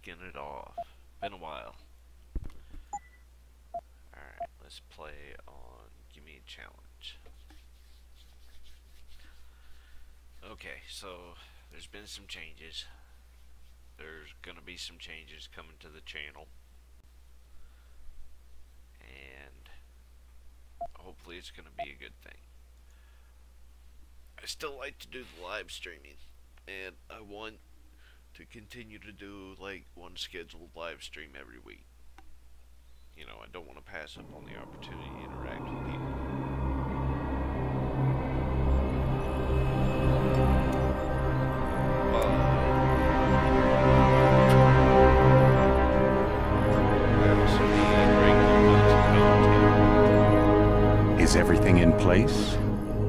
kicking it off. Been a while. Alright, let's play on Give Me a Challenge. Okay, so there's been some changes. There's gonna be some changes coming to the channel. And hopefully it's gonna be a good thing. I still like to do the live streaming, and I want to continue to do like one scheduled live stream every week. You know, I don't want to pass up on the opportunity to interact with people. Is everything in place?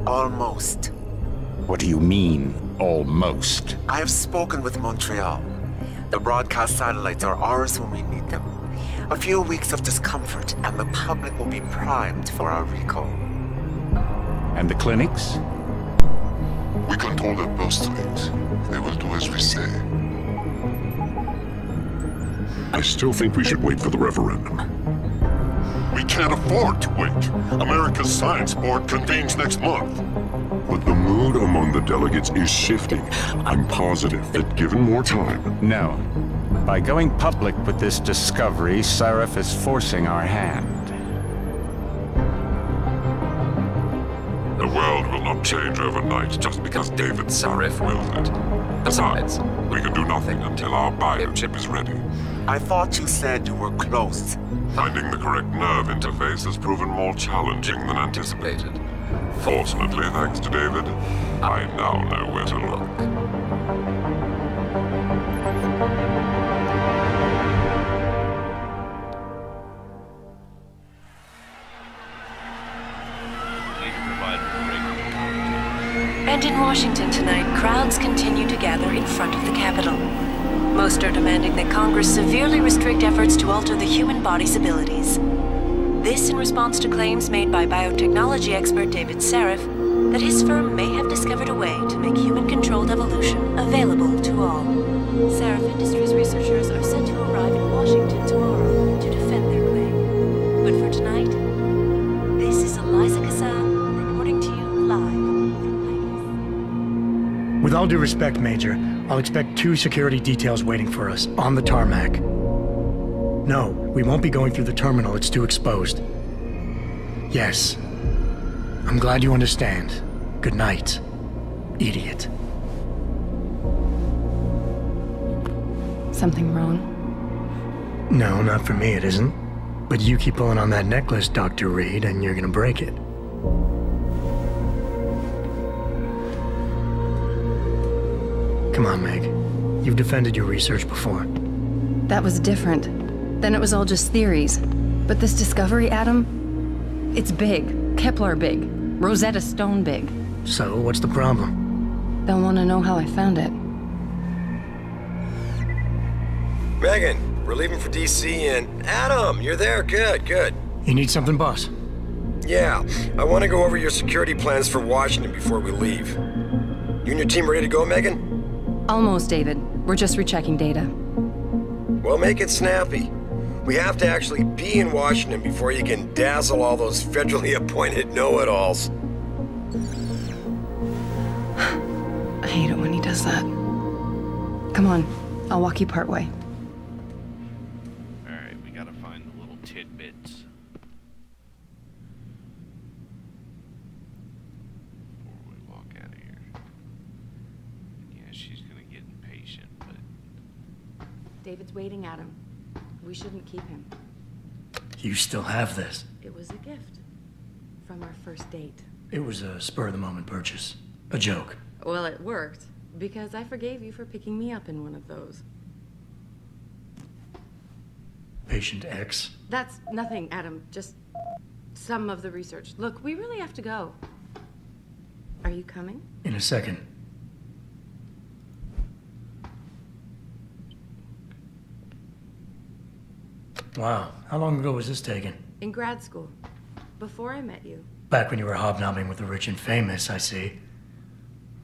Almost. What do you mean, almost? I have spoken with Montreal. The broadcast satellites are ours when we need them. A few weeks of discomfort, and the public will be primed for our recall. And the clinics? We control their purse strings. They will do as we say. I still think we should wait for the referendum. We can't afford to wait. America's Science Board convenes next month. But the mood among the delegates is shifting. I'm positive that given more time... No. By going public with this discovery, Sarif is forcing our hand. The world will not change overnight just because David Sarif wills it. Besides, we can do nothing until our biochip is ready. I thought you said you were close. Finding the correct nerve interface has proven more challenging than anticipated. Fortunately, thanks to David, I now know where to look. And in Washington tonight, crowds continue to gather in front of the Capitol. Most are demanding that Congress severely restrict efforts to alter the human body's abilities. This in response to claims made by biotechnology expert David Sarif that his firm may have discovered a way to make human-controlled evolution available to all. Sarif Industries researchers are set to arrive in Washington tomorrow to defend their claim. But for tonight, this is Eliza Kassan reporting to you live from Vegas. With all due respect, Major, I'll expect 2 security details waiting for us on the tarmac. No, we won't be going through the terminal. It's too exposed. Yes. I'm glad you understand. Good night, idiot. Something wrong? No, not for me, it isn't. But you keep pulling on that necklace, Dr. Reed, and you're gonna break it. Come on, Meg. You've defended your research before. That was different. Then it was all just theories. But this discovery, Adam, it's big. Kepler big. Rosetta Stone big. So, what's the problem? They'll want to know how I found it. Megan, we're leaving for DC and... Adam, you're there. Good, good. You need something, boss? Yeah, I want to go over your security plans for Washington before we leave. You and your team ready to go, Megan? Almost, David. We're just rechecking data. Well, make it snappy. We have to actually be in Washington before you can dazzle all those federally appointed know-it-alls. I hate it when he does that. Come on, I'll walk you part way. Alright, we gotta find the little tidbits before we walk out of here. Yeah, she's gonna get impatient, but... David's waiting, Adam. We shouldn't keep him. You still have this. It was a gift. From our first date. It was a spur-of-the-moment purchase. A joke. Well, it worked. Because I forgave you for picking me up in one of those. Patient X? That's nothing, Adam. Just some of the research. Look, we really have to go. Are you coming? In a second. Wow, how long ago was this taken? In grad school. Before I met you. Back when you were hobnobbing with the rich and famous, I see.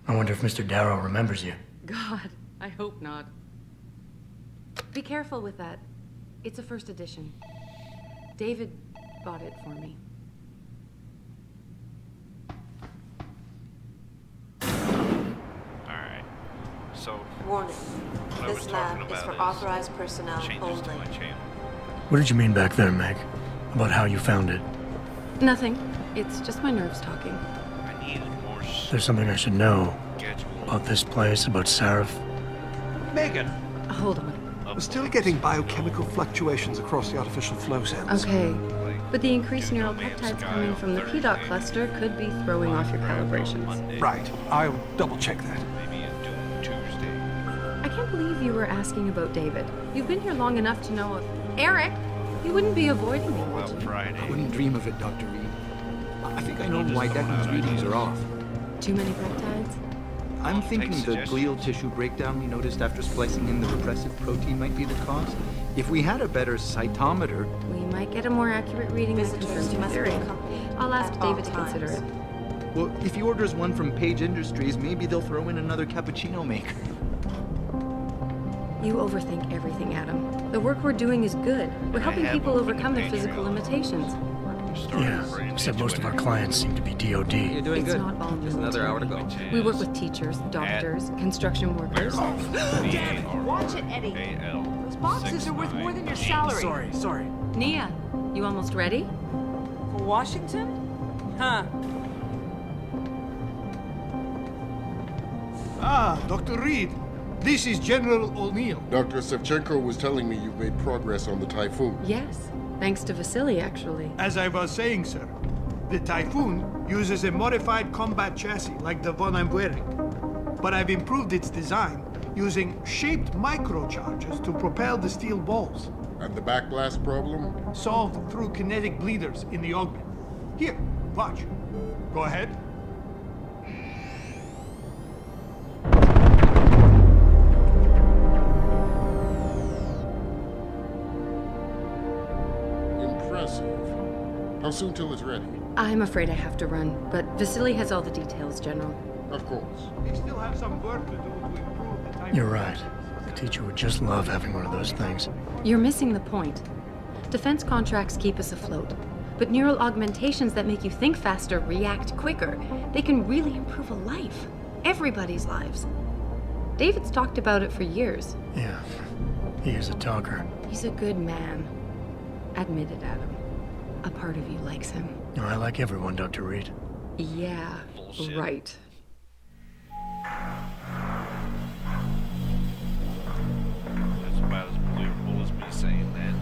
I wonder if Mr. Darrow remembers you. God, I hope not. Be careful with that. It's a first edition. David bought it for me. Alright. So, Warning. what I was This talking lab is about for authorized personnel changes to my only. channel. What did you mean back there, Meg? About how you found it? Nothing. It's just my nerves talking. I need more There's something I should know schedule. about this place, about Sarif. Megan! Hold on. We're still getting biochemical fluctuations across the artificial flow cells. Okay. But the increased neural peptides coming from the P-dot cluster could be throwing off your calibrations. Right. I'll double check that. Maybe a Doom Tuesday. I can't believe you were asking about David. You've been here long enough to know... Eric! You wouldn't be avoiding me, would you? Friday. I wouldn't dream of it, Dr. Reed. I think I know why Declan's readings are off. Too many peptides? I'm thinking the glial tissue breakdown we noticed after splicing in the repressive protein might be the cause. If we had a better cytometer... We might get a more accurate reading that confirms your theory. I'll ask David to consider it. Well, if he orders one from Page Industries, maybe they'll throw in another cappuccino maker. You overthink everything, Adam. The work we're doing is good. We're helping people overcome their physical limitations. Yeah, except most of our clients seem to be DOD. You're doing It's good. not all Just another hour to go. We work with teachers, doctors, construction workers. Damn it! Watch it, Eddie. Those boxes are worth more than your salary. Sorry. Nia, you almost ready? For Washington? Huh. Ah, Dr. Reed. This is General O'Neill. Dr. Sevchenko was telling me you've made progress on the Typhoon. Yes, thanks to Vasily, actually. As I was saying, sir, the Typhoon uses a modified combat chassis like the one I'm wearing. But I've improved its design using shaped microcharges to propel the steel balls. And the backblast problem? Solved through kinetic bleeders in the augment. Here, watch. Go ahead. How soon till it's ready? I'm afraid I have to run, but Vasily has all the details, General. Of course. We still have some work to do to improve the Typhoon. You're right. The teacher would just love having one of those things. You're missing the point. Defense contracts keep us afloat, but neural augmentations that make you think faster, react quicker, they can really improve a life. Everybody's lives. David's talked about it for years. Yeah, he is a talker. He's a good man. Admit it, Adam. A part of you likes him. No, I like everyone, Dr. Reed. Yeah, Bullshit. right. That's about as believable as me saying that.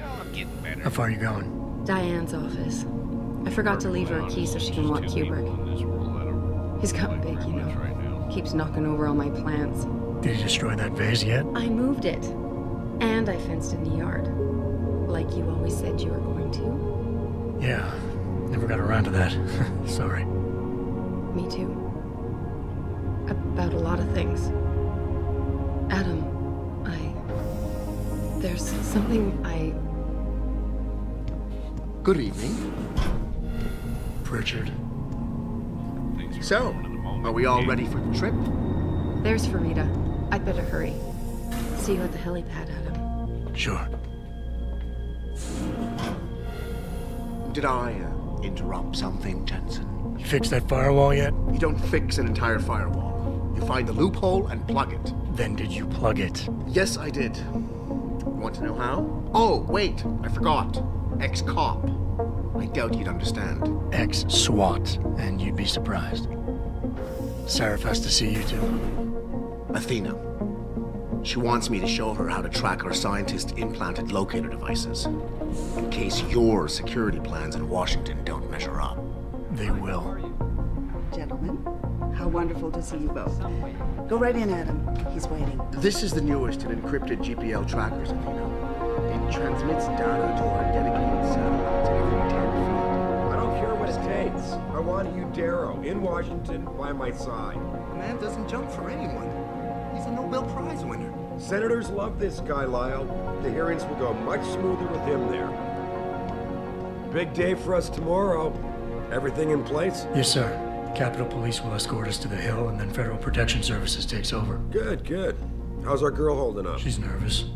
Well, I'm getting better. How far are you going? Diane's office. I forgot to leave her a key so she can walk Kubrick. He's gotten big, you know. Keeps knocking over all my plants. Did you destroy that vase yet? I moved it. And I fenced in the yard. Like you always said you were going to. Yeah, never got around to that. Sorry. Me too. About a lot of things. Adam, there's something Good evening. Pritchard. So, are we all ready for the trip? There's Farida. I'd better hurry. See you at the helipad, Adam. Sure. Did I interrupt something, Jensen? You fixed that firewall yet? You don't fix an entire firewall. You find the loophole and plug it. Then did you plug it? Yes, I did. You want to know how? Oh, wait, I forgot. Ex-cop. I doubt you'd understand. Ex-SWAT, and you'd be surprised. Sarif has to see you too. Athena. She wants me to show her how to track our scientist-implanted locator devices, in case your security plans in Washington don't measure up. They will. Gentlemen, how wonderful to see you both. Go right in, Adam. He's waiting. This is the newest in encrypted GPL trackers, Athena. It transmits data to our dedicated satellites every 10 feet. I don't care what it takes. I want you, Darrow, in Washington, by my side. The man doesn't jump for anyone. He's a Nobel Prize winner. Senators love this guy, Lyle. The hearings will go much smoother with him there. Big day for us tomorrow. Everything in place? Yes, sir. Capitol Police will escort us to the Hill, and then Federal Protection Services takes over. Good, good. How's our girl holding up? She's nervous.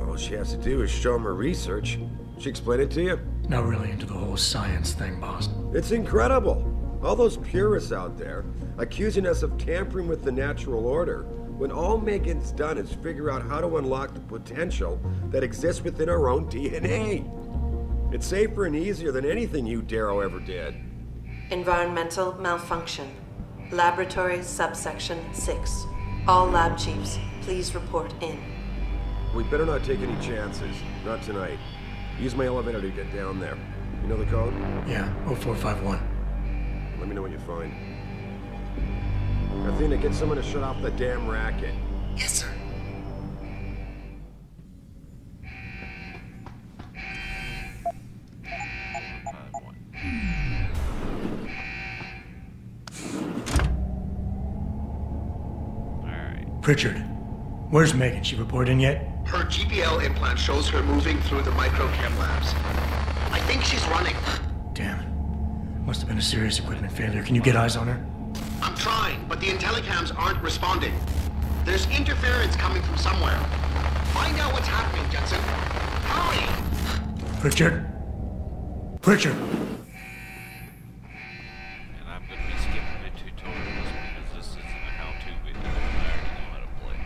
All she has to do is show him her research. She explain it to you? Not really into the whole science thing, boss. It's incredible. All those purists out there accusing us of tampering with the natural order, when all Megan's done is figure out how to unlock the potential that exists within our own DNA. It's safer and easier than anything you, Darrow, ever did. Environmental malfunction. Laboratory subsection 6. All lab chiefs, please report in. We better not take any chances. Not tonight. Use my elevator to get down there. You know the code? Yeah, 0451. Let me know what you find. Athena, get someone to shut off the damn racket. Yes, sir. Pritchard, where's Megan? She report in yet? Her GPL implant shows her moving through the microchem labs. I think she's running. Damn it. Must have been a serious equipment failure. Can you get eyes on her? I'm trying, but the intellicams aren't responding. There's interference coming from somewhere. Find out what's happening, Jensen. Hurry! Pritchard? Pritchard! And I'm going to be skipping the tutorials because this isn't a how-to video. I already know how to play.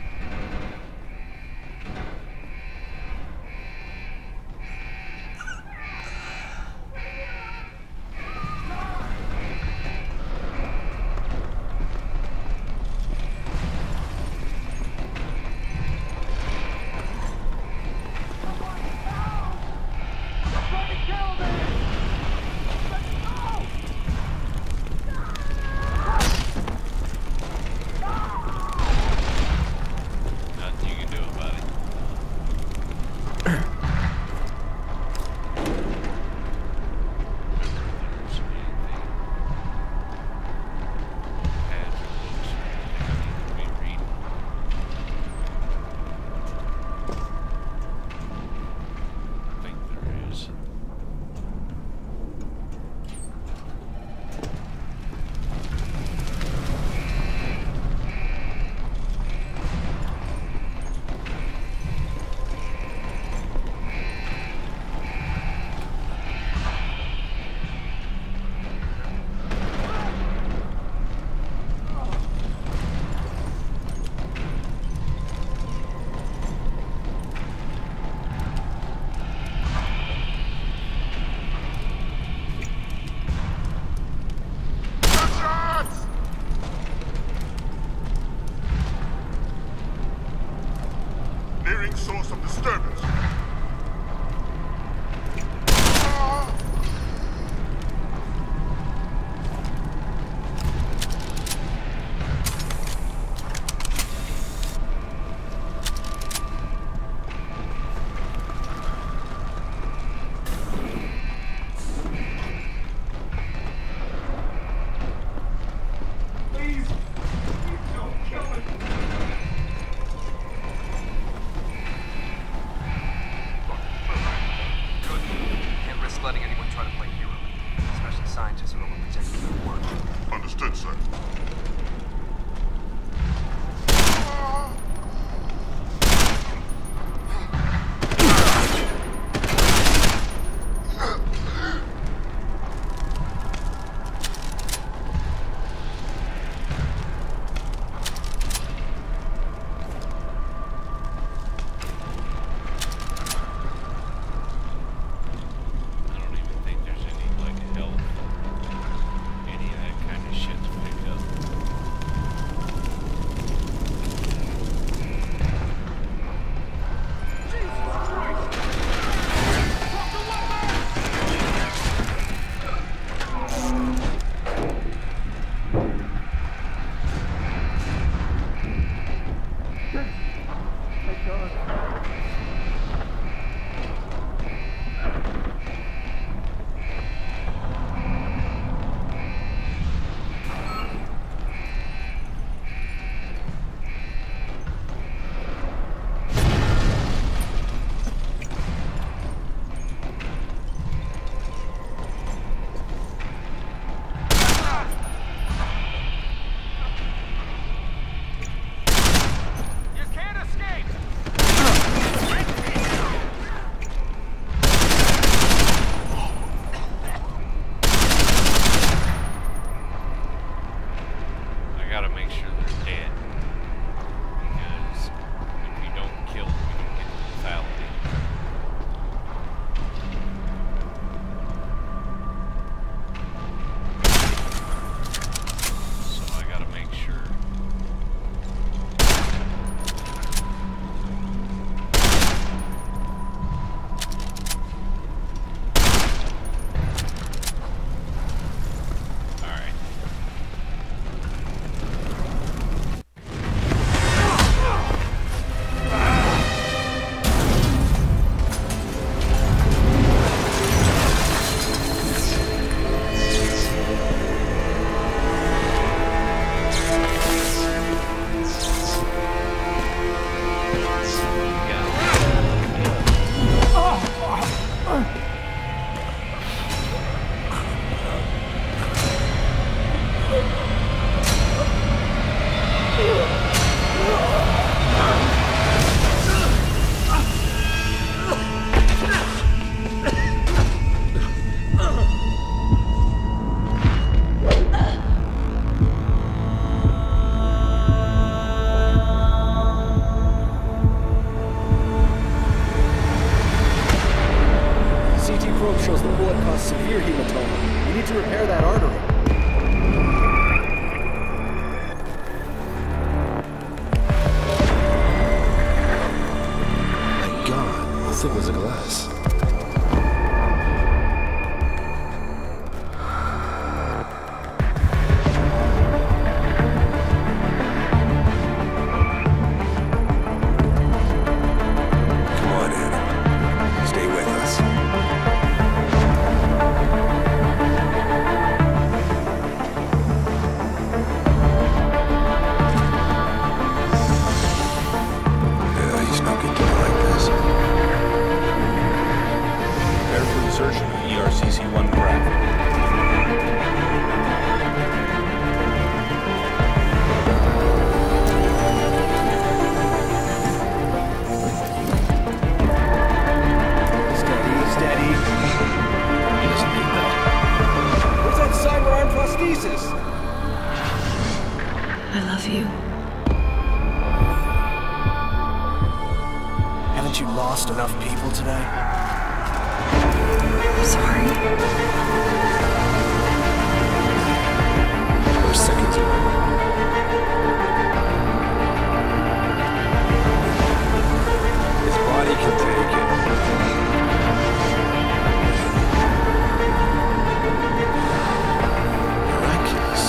I love you. Haven't you lost enough people today? Sorry. We're seconds away. His body can take it. Miraculous.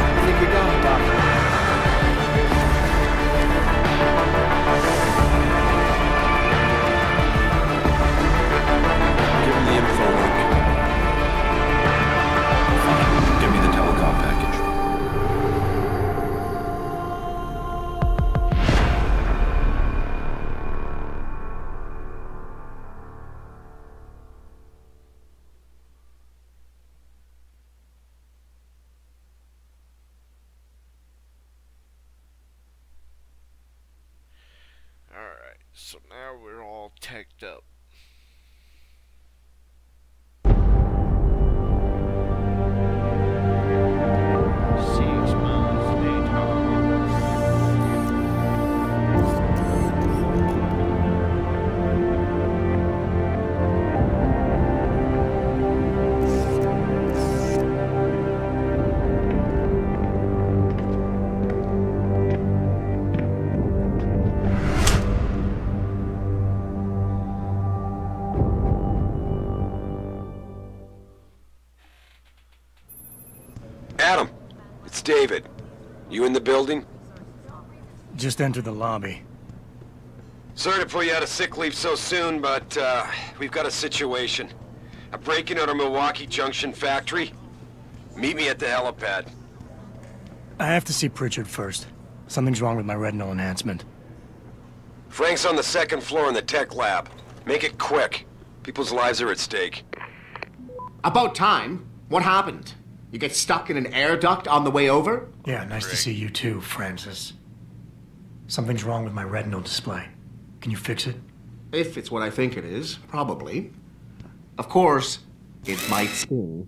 I think we got it, Doctor. Give him the info link. Fine. Give me the telecom package. Alright, so now we're all teched up. Adam, it's David. You in the building? Just entered the lobby. Sorry to pull you out of sick leave so soon, but we've got a situation. A break-in at our Milwaukee Junction factory. Meet me at the helipad. I have to see Pritchard first. Something's wrong with my retinal enhancement. Frank's on the second floor in the tech lab. Make it quick. People's lives are at stake. About time. What happened? You get stuck in an air duct on the way over? Yeah, nice to see you too, Francis. Something's wrong with my retinal display. Can you fix it? If it's what I think it is, probably. Of course, it might sting.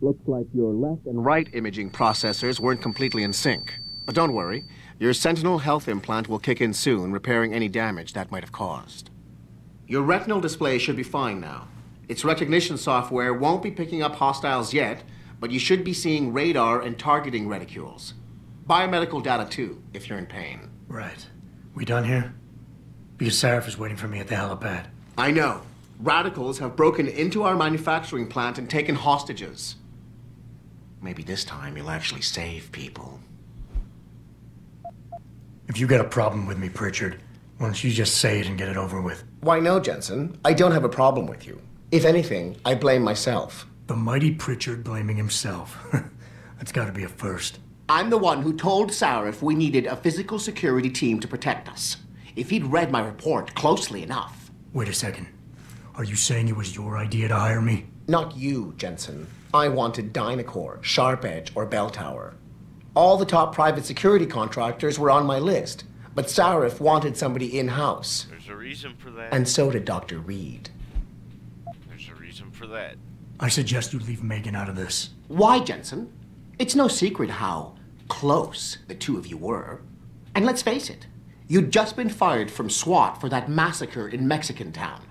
Looks like your left and right imaging processors weren't completely in sync. But don't worry, your Sentinel health implant will kick in soon, repairing any damage that might have caused. Your retinal display should be fine now. Its recognition software won't be picking up hostiles yet, but you should be seeing radar and targeting reticules. Biomedical data too, if you're in pain. Right. We done here? Because Sarif is waiting for me at the helipad. I know. Radicals have broken into our manufacturing plant and taken hostages. Maybe this time you'll actually save people. If you got a problem with me, Pritchard, why don't you just say it and get it over with? Why no, Jensen. I don't have a problem with you. If anything, I blame myself. The mighty Pritchard blaming himself. That's gotta be a first. I'm the one who told Sarif we needed a physical security team to protect us. If he'd read my report closely enough. Wait a second. Are you saying it was your idea to hire me? Not you, Jensen. I wanted Dynacore, Sharp Edge, or Bell Tower. All the top private security contractors were on my list, but Sarif wanted somebody in-house. There's a reason for that. And so did Dr. Reed. There's a reason for that. I suggest you leave Megan out of this. Why, Jensen? It's no secret how close the two of you were. And let's face it, you'd just been fired from SWAT for that massacre in Mexican Town.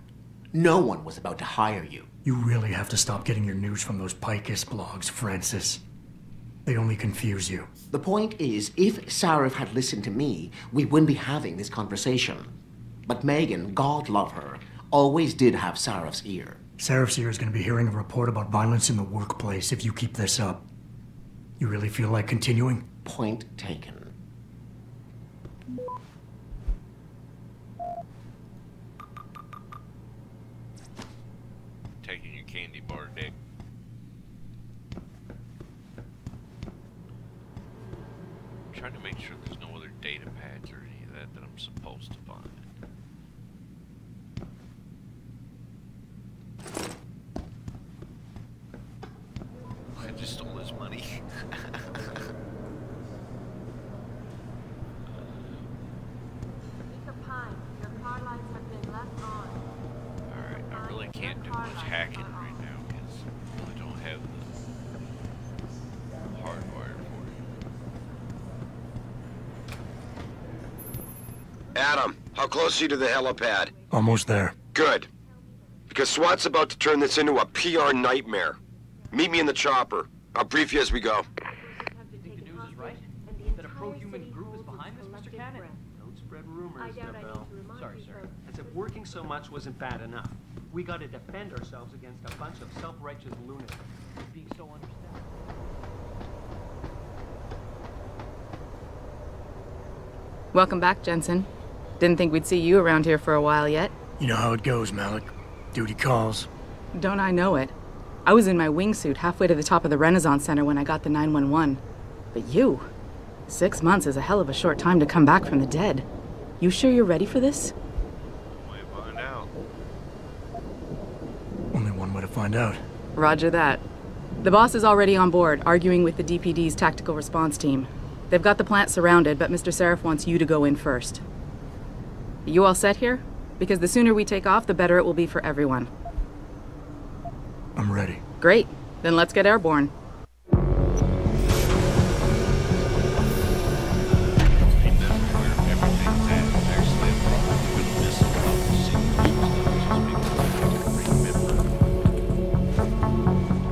No one was about to hire you. You really have to stop getting your news from those Picus blogs, Francis. They only confuse you. The point is, if Sarif had listened to me, we wouldn't be having this conversation. But Megan, God love her, always did have Sarif's ear. Sarif's ear is going to be hearing a report about violence in the workplace if you keep this up. You really feel like continuing? Point taken. Taking your candy bar, Dick. I'm trying to make sure there's no other data pads or any of that I'm supposed to find. I just stole his money. Mr. Pine, your car lights have been left on. can't do much hacking right now because I don't have the hardwire for it. Adam, how close are you to the helipad? Almost there. Good. Because SWAT's about to turn this into a PR nightmare. Meet me in the chopper. I'll brief you as we go. Think the news is right? That a pro-human group is behind this, Mr. Cannon? Don't spread rumors, Bell. Sorry, sir. As if working so much wasn't bad enough. We gotta defend ourselves against a bunch of self-righteous lunatics. Being so understanding. Welcome back, Jensen. Didn't think we'd see you around here for a while yet. You know how it goes, Malik. Duty calls. Don't I know it? I was in my wingsuit halfway to the top of the Renaissance Center when I got the 911. But you? 6 months is a hell of a short time to come back from the dead. You sure you're ready for this? Might find out. Only one way to find out. Roger that. The boss is already on board, arguing with the DPD's tactical response team. They've got the plant surrounded, but Mr. Sarif wants you to go in first. You all set here? Because the sooner we take off, the better it will be for everyone. I'm ready. Great. Then let's get airborne.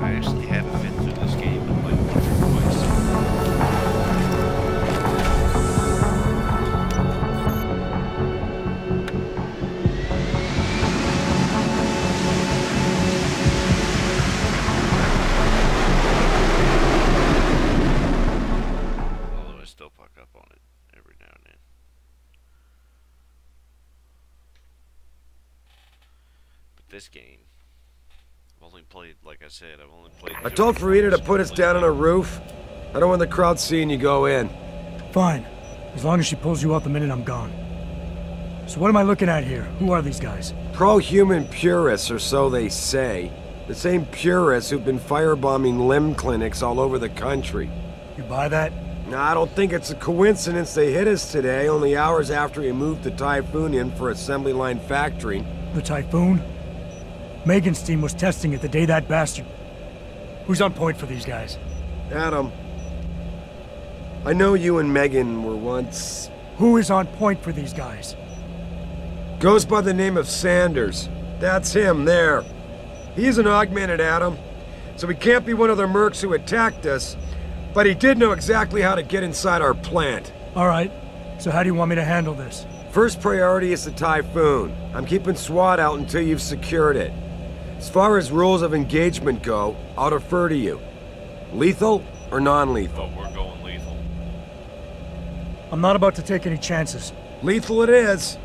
I actually haven't been through this game in like once or twice. Although I still fuck up on it every now and then. But this game, I've only played, like I said, I've only played... I told Farida to put us down on a roof. I don't want the crowd seeing you go in. Fine. As long as she pulls you out the minute I'm gone. So what am I looking at here? Who are these guys? Pro-human purists, or so they say. The same purists who've been firebombing limb clinics all over the country. You buy that? Nah, I don't think it's a coincidence they hit us today, only hours after we moved the Typhoon in for assembly line factory. The Typhoon? Megan's team was testing it the day that bastard... Who's on point for these guys? Adam. I know you and Megan were once... Who is on point for these guys? Goes by the name of Sanders. That's him, there. He's an augmented Adam, so he can't be one of the mercs who attacked us, but he did know exactly how to get inside our plant. Alright, so how do you want me to handle this? First priority is the Typhoon. I'm keeping SWAT out until you've secured it. As far as rules of engagement go, I'll defer to you. Lethal or non-lethal? Oh, we're going lethal. I'm not about to take any chances. Lethal it is.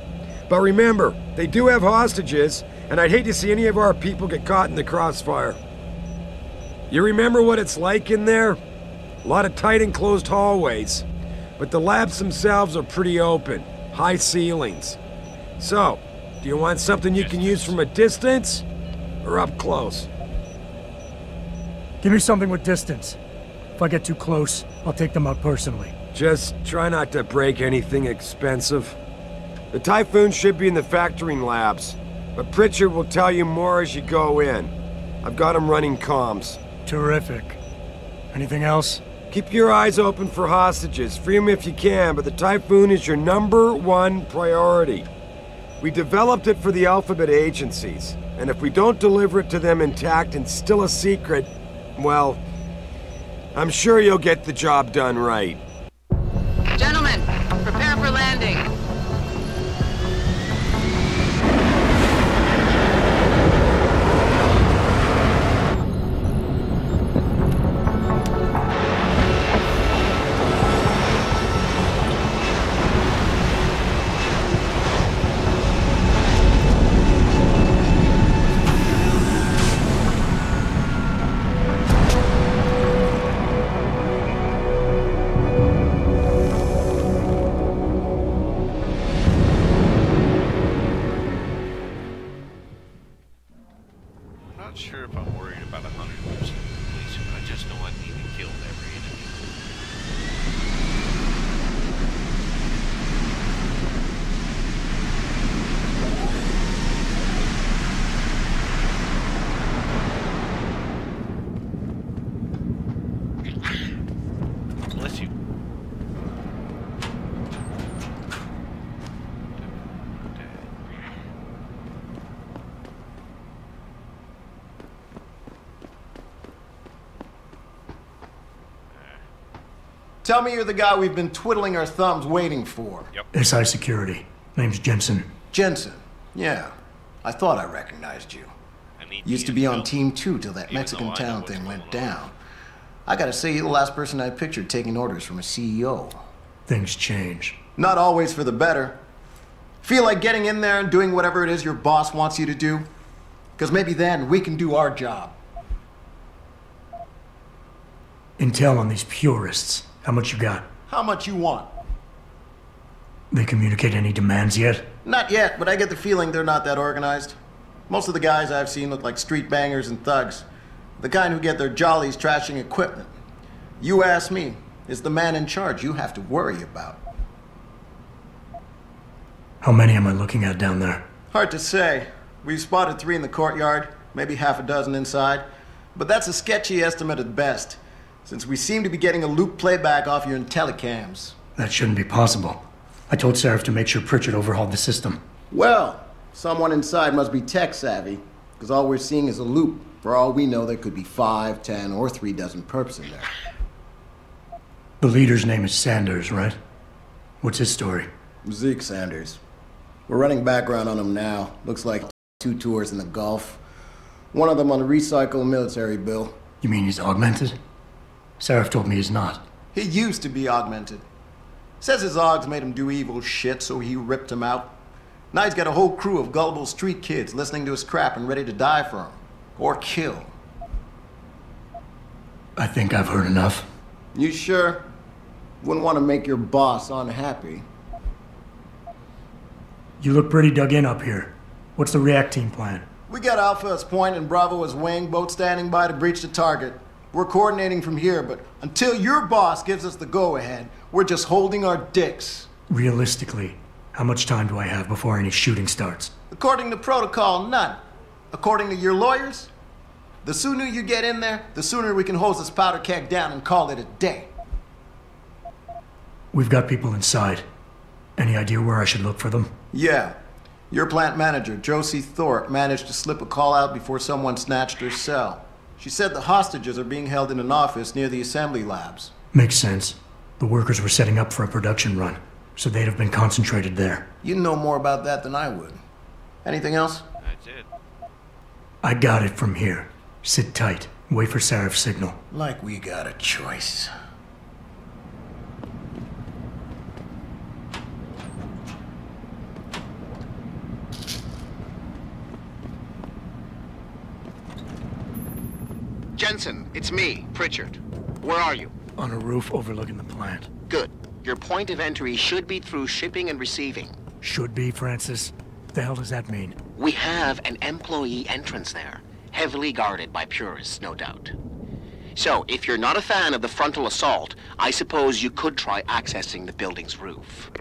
But remember, they do have hostages, and I'd hate to see any of our people get caught in the crossfire. You remember what it's like in there? A lot of tight enclosed hallways, but the labs themselves are pretty open, high ceilings. So, do you want something you can use from a distance, or up close? Give me something with distance. If I get too close, I'll take them out personally. Just try not to break anything expensive. The Typhoon should be in the factoring labs, but Pritchard will tell you more as you go in. I've got him running comms. Terrific. Anything else? Keep your eyes open for hostages. Free them if you can, but the Typhoon is your #1 priority. We developed it for the Alphabet agencies, and if we don't deliver it to them intact and still a secret, well, I'm sure you'll get the job done right. Gentlemen, prepare for landing. I'm not sure if I'm worried about 100% completion, but I just know I need to kill every enemy. Tell me you're the guy we've been twiddling our thumbs waiting for. Yep. SI Security. Name's Jensen. Jensen. Yeah. I thought I recognized you. Used to be on Team 2 till that Mexican town thing went down. I gotta say, you're the last person I pictured taking orders from a CEO. Things change. Not always for the better. Feel like getting in there and doing whatever it is your boss wants you to do? Because maybe then we can do our job. Intel on these purists. How much you got? How much you want? They communicate any demands yet? Not yet, but I get the feeling they're not that organized. Most of the guys I've seen look like street bangers and thugs. The kind who get their jollies trashing equipment. You ask me, it's the man in charge you have to worry about. How many am I looking at down there? Hard to say. We've spotted 3 in the courtyard, maybe half a dozen inside. But that's a sketchy estimate at best, since we seem to be getting a loop playback off your telecams. That shouldn't be possible. I told Sarif to make sure Pritchard overhauled the system. Well, someone inside must be tech savvy, because all we're seeing is a loop. For all we know, there could be 5, 10, or 3 dozen perps in there. The leader's name is Sanders, right? What's his story? Zeke Sanders. We're running background on him now. Looks like 2 tours in the Gulf. One of them on a recycled military bill. You mean he's augmented? Sarif told me he's not. He used to be augmented. Says his augs made him do evil shit, so he ripped him out. Now he's got a whole crew of gullible street kids listening to his crap and ready to die for him. Or kill. I think I've heard enough. You sure? Wouldn't want to make your boss unhappy. You look pretty dug in up here. What's the react team plan? We got Alpha as point and Bravo as wing, both standing by to breach the target. We're coordinating from here, but until your boss gives us the go-ahead, we're just holding our dicks. Realistically, how much time do I have before any shooting starts? According to protocol, none. According to your lawyers, the sooner you get in there, the sooner we can hose this powder keg down and call it a day. We've got people inside. Any idea where I should look for them? Yeah. Your plant manager, Josie Thorpe, managed to slip a call out before someone snatched her cell. She said the hostages are being held in an office near the assembly labs. Makes sense. The workers were setting up for a production run, so they'd have been concentrated there. You know more about that than I would. Anything else? That's it. I got it from here. Sit tight. Wait for Sarif's signal. Like we got a choice. Jensen, it's me, Pritchard. Where are you? On a roof overlooking the plant. Good. Your point of entry should be through shipping and receiving. Should be, Francis. The hell does that mean? We have an employee entrance there, heavily guarded by purists, no doubt. So, if you're not a fan of the frontal assault, I suppose you could try accessing the building's roof.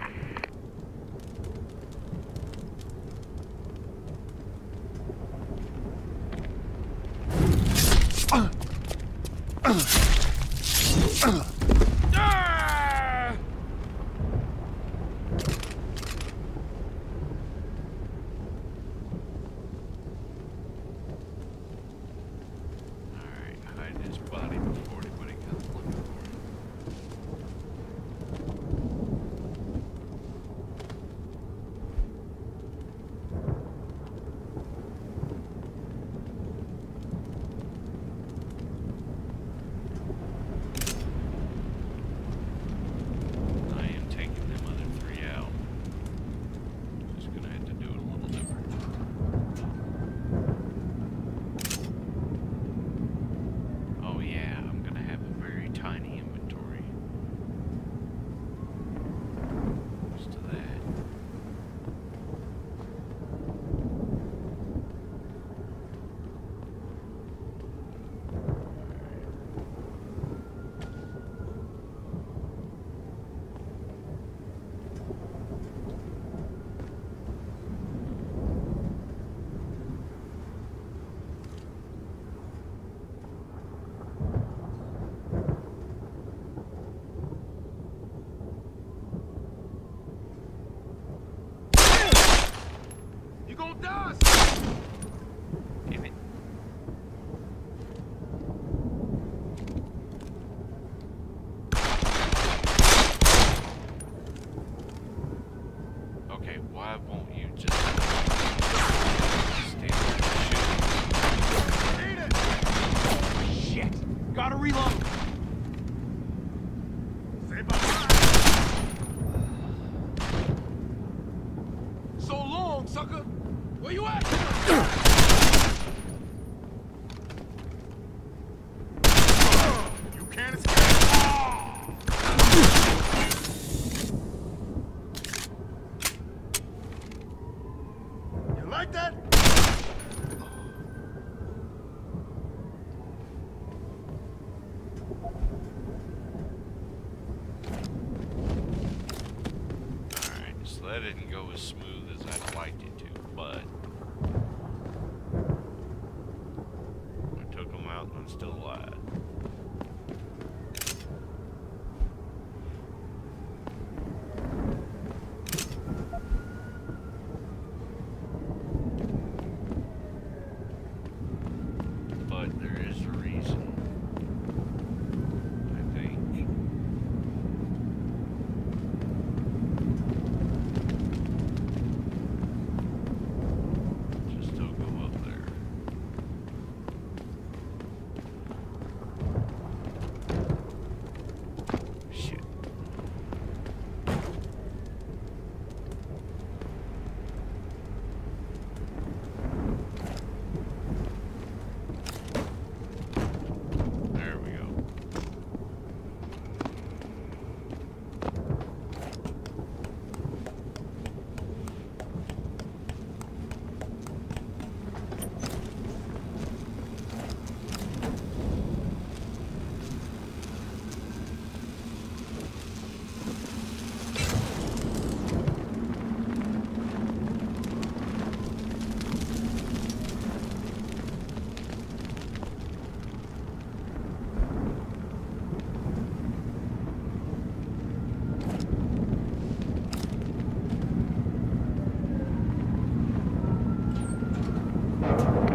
Hide his body before anybody comes looking for him. I am taking them other 3 out. Just gonna have to do it a little different. Oh yeah, I'm gonna have a very tiny inventory. Used to that. Damn it. sucker! Where you at? You can't escape! You like that? Alright, so that didn't go as smooth as I'd liked it to, but I took him out and I'm still alive. But there is a reason, I think. Just don't go up there. Shit. There we go.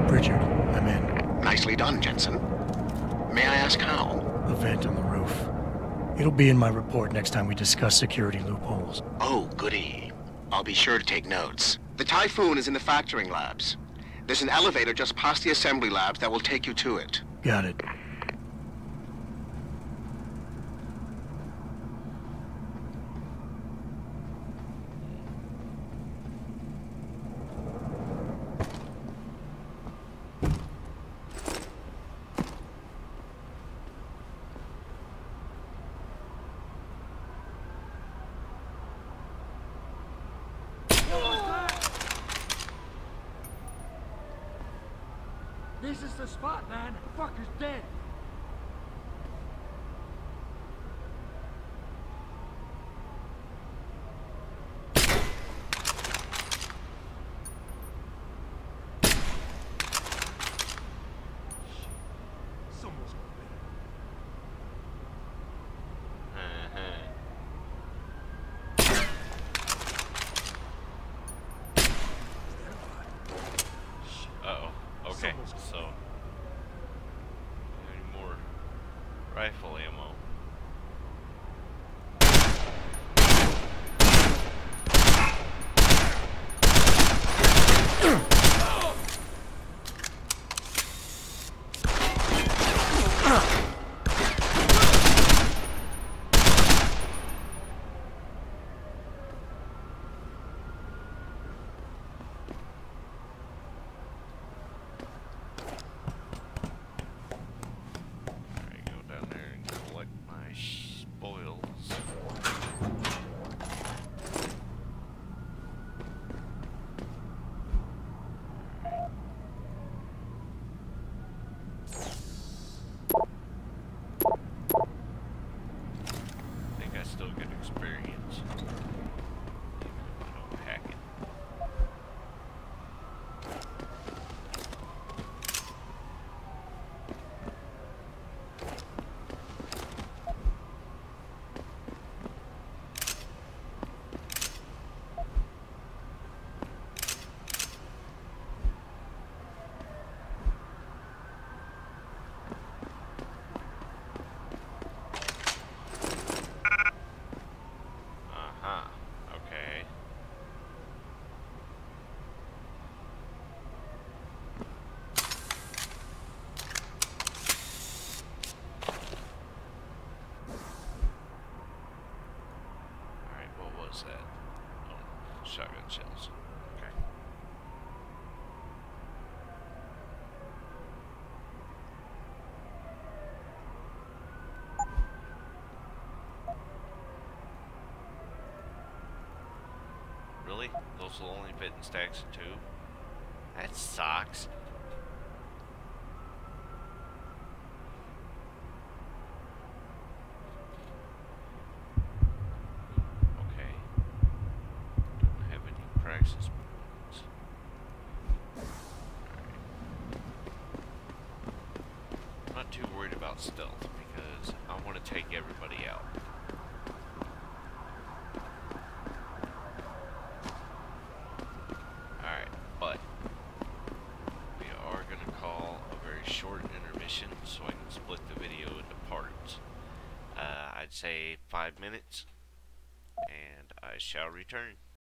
Richard, I'm in. Nicely done, Jensen. May I ask how? A vent on the roof. It'll be in my report next time we discuss security loopholes. Oh, goody. I'll be sure to take notes. The Typhoon is in the factoring labs. There's an elevator just past the assembly labs that will take you to it. Got it. This is the spot, man. Fucker's dead. Someone's Uh-oh. Okay, so any more rifle ammo? Shotgun shells. Okay. Those will only fit in stacks of 2. That sucks. Okay. Don't have any praxis points. I'm not too worried about stealth because I want to take everybody out. Alright, but we are going to call a very short intermission so I can split the video into parts. I'd say 5 minutes, and I shall return.